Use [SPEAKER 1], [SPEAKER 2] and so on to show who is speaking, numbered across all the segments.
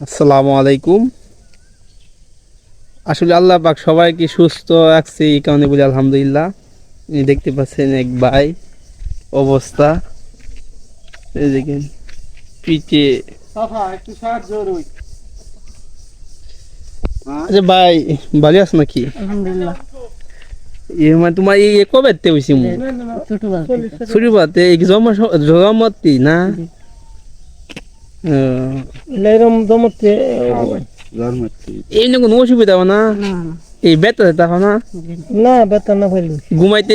[SPEAKER 1] আসসালামু আলাইকুম। আসলে আল্লাহ পাক সবাইকে সুস্থ রাখছে, এই কারণে বলি আলহামদুলিল্লাহ। দেখতে পাচ্ছেন এক ভাই অবস্থা, এই দেখেন পিঠে। আচ্ছা ভাই, ভালো আছো নাকি?
[SPEAKER 2] আলহামদুলিল্লাহ।
[SPEAKER 1] মানে তোমার এই কবে হয়েছি? ছোটবাতে জমতি না এমনি কোনো অসুবিধা হবে না? এই বেতা দেখো না,
[SPEAKER 2] না বেতা না পাইলি
[SPEAKER 1] ঘুমাইতে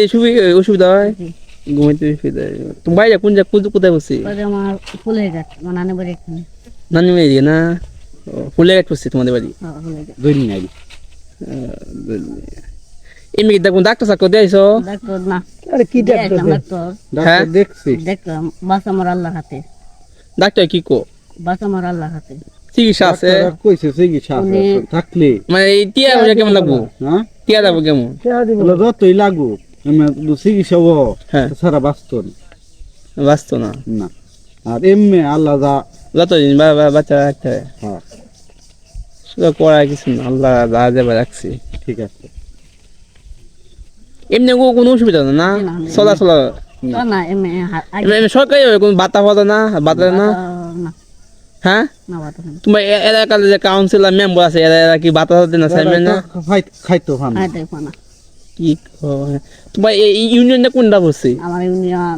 [SPEAKER 1] অসুবিধা হয়, ঘুমাইতে অসুবিধা হয়। তুমি বাইরে কোথায় বসছি?
[SPEAKER 2] আমার ফুলের গাছ আমার নানি বাড়ি এখানে।
[SPEAKER 1] নানি মেয়ে না? ফুলে গাছ করছি তোমাদের বাড়ি? এমনি দেখুন ডাক্তার সাক্ষ্য দিয়েছো?
[SPEAKER 2] ডাক্তার না, আরে কি ডাক্তার?
[SPEAKER 1] হ্যাঁ
[SPEAKER 2] দেখছি, দেখলাম। বাস আমার আল্লাহর হাতে।
[SPEAKER 1] ডাক্তার কি কো?
[SPEAKER 2] বাস আমার আল্লাহর হাতে।
[SPEAKER 1] চিকিৎসা আছে
[SPEAKER 3] কইছে, চিকিৎসা আছে থাকলে
[SPEAKER 1] মানে এই টিয়া পয়সা কেমন লাগবো?
[SPEAKER 3] হ্যাঁ
[SPEAKER 1] টিয়া যাবো কেমন?
[SPEAKER 3] যতই লাগুক চিকিৎসা
[SPEAKER 1] হ্যাঁ
[SPEAKER 3] সারা বাঁচত
[SPEAKER 1] বাঁচতো না
[SPEAKER 3] না। আর এমনি আল্লাহ যা
[SPEAKER 1] যতদিন বাচ্চা রাখতে হয়,
[SPEAKER 3] হ্যাঁ
[SPEAKER 1] শুধু করার কিছু না, আল্লাহ যা যাবে রাখছি।
[SPEAKER 3] ঠিক আছে।
[SPEAKER 1] এমনি কোনো অসুবিধা না, না চলা
[SPEAKER 2] না এমনি
[SPEAKER 1] এমনি সরকারি কোনো বাতা ফাতা না, বাতা না?
[SPEAKER 2] না
[SPEAKER 1] হ্যাঁ
[SPEAKER 2] না বাতা না।
[SPEAKER 1] তোমার এলাকার যে কাউন্সিলর মেম্বার আছে এরা কি বাতা ফাতা না, চেয়ারম্যান না?
[SPEAKER 3] খাইতো ভান
[SPEAKER 2] আয় দেখো না,
[SPEAKER 1] কি কয়? তোমার এই ইউনিয়নটা কোনটা বসছে?
[SPEAKER 2] আমার ইউনিয়ন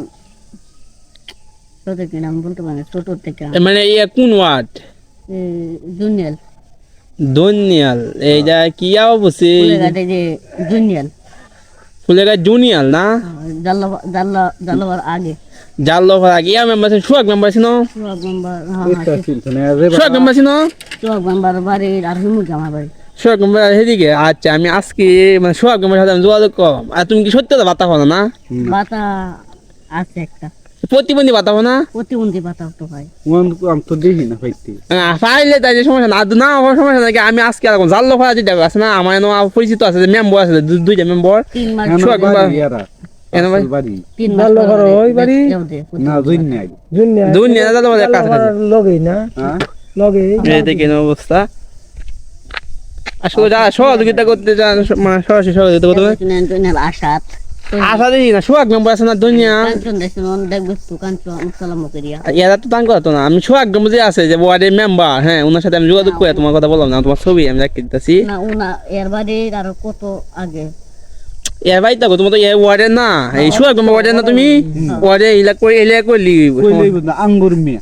[SPEAKER 2] ছোট থেকে নাম বলতে পারি, ছোট থেকে
[SPEAKER 1] মানে কোন ওয়ার্ড?
[SPEAKER 2] জুনিয়র
[SPEAKER 1] দনিয়াল। এইটা কি বসছে?
[SPEAKER 2] ফুলের গাছে যে জুনিয়র
[SPEAKER 1] ফুলেগাছ জুনিয়াল না?
[SPEAKER 2] জাল্লাবার আগে
[SPEAKER 1] জাল্লভার আগে ইয়া মেম্বার ছিল, সুয়াগ মেম্বার ছিল,
[SPEAKER 2] সোহাগ মেম্বার।
[SPEAKER 1] সুয়াগ মেম্বার ছিল,
[SPEAKER 2] সোহাগ মেম্বার বাড়ির আর হিমুকে আমার বাড়ি।
[SPEAKER 1] সোহাগ মেম্বার সেদিকে। আচ্ছা আমি আজকে মানে সোহাগ মেম্বার সাথে আমি যোগাযোগ করলাম। আর তুমি কি সত্যি কথা বাতা হো না?
[SPEAKER 2] বাতা আছে একটা,
[SPEAKER 1] প্রতিবন্ধী বাতা হো না?
[SPEAKER 2] প্রতিবন্ধী বাতা তো ভাই।
[SPEAKER 3] আমি তো দেখি না খাইতে
[SPEAKER 1] পাইলে তাই যে সমস্যা না, না হওয়ার সমস্যা নাকি। আমি আজকে এরকম জাল্লভার যেটা আছে না, আমার পরিচিত আছে যে মেম্বার আছে, দুইটা মেম্বার।
[SPEAKER 2] 3 মাস
[SPEAKER 1] সোহাগ মেম্বার এনে ভাই
[SPEAKER 2] 3 মাস ওই বাড়ি
[SPEAKER 3] না জুনিয়ার
[SPEAKER 1] দুনিয়া দাদা বলে কাছে
[SPEAKER 3] লগেই না লগে
[SPEAKER 1] এই দেখেন অবস্থা। আসলে যারা সহযোগিতা করতে চান, মানে সরাসরি সহযোগিতা করতে পারে।
[SPEAKER 2] আশাত
[SPEAKER 1] আশা দেখি না, সোহাগ মেম্বার আছে না দুনিয়া,
[SPEAKER 2] কাঞ্চন দেখুন দেখবে তো কাঞ্চন সালাম করিয়া।
[SPEAKER 1] এরা তো তাঙ্গ তো না। আমি সোহাগ মেম্বার যে আছে যে ওয়ার্ডের মেম্বার, হ্যাঁ ওনার সাথে আমি যোগাযোগ করে তোমার কথা বললাম না, তোমার ছবি আমি রাখতে দিতেছি।
[SPEAKER 2] না ওনা এর বাড়ির আরো কত আগে
[SPEAKER 1] এর ভাই দেখো তোমার তো এই ওয়ার্ডের না, এই সোহাগ মেম্বার ওয়ার্ডের না, তুমি ওয়ার্ডে এলাকা করে এলাকা করলি
[SPEAKER 3] আঙ্গুর মিয়া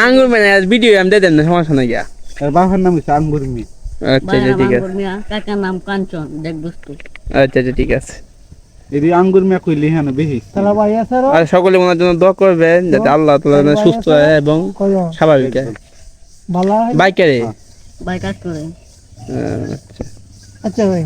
[SPEAKER 1] আঙ্গুর মানে ভিডিও আমি দিয়ে দেন না, সমস্যা নাই গিয়া।
[SPEAKER 3] আর বাবার নাম হচ্ছে আঙ্গুর মিয়া।
[SPEAKER 1] আচ্ছা আচ্ছা ঠিক আছে,
[SPEAKER 2] কাকার নাম কাঞ্চন দেখবে তো।
[SPEAKER 1] আচ্ছা আচ্ছা ঠিক আছে।
[SPEAKER 3] এই আঙ্গুর মিয়া কইলি হ্যাঁ বেশি তালা ভাই আছে
[SPEAKER 1] আর সকলে ওনার জন্য দোয়া করবেন যাতে আল্লাহ তাআলা সুস্থ হয় এবং স্বাভাবিক হয়।
[SPEAKER 3] ভালো
[SPEAKER 1] বাইকারে
[SPEAKER 2] ভাই কাজ করে।
[SPEAKER 1] আচ্ছা
[SPEAKER 3] আচ্ছা ভাই।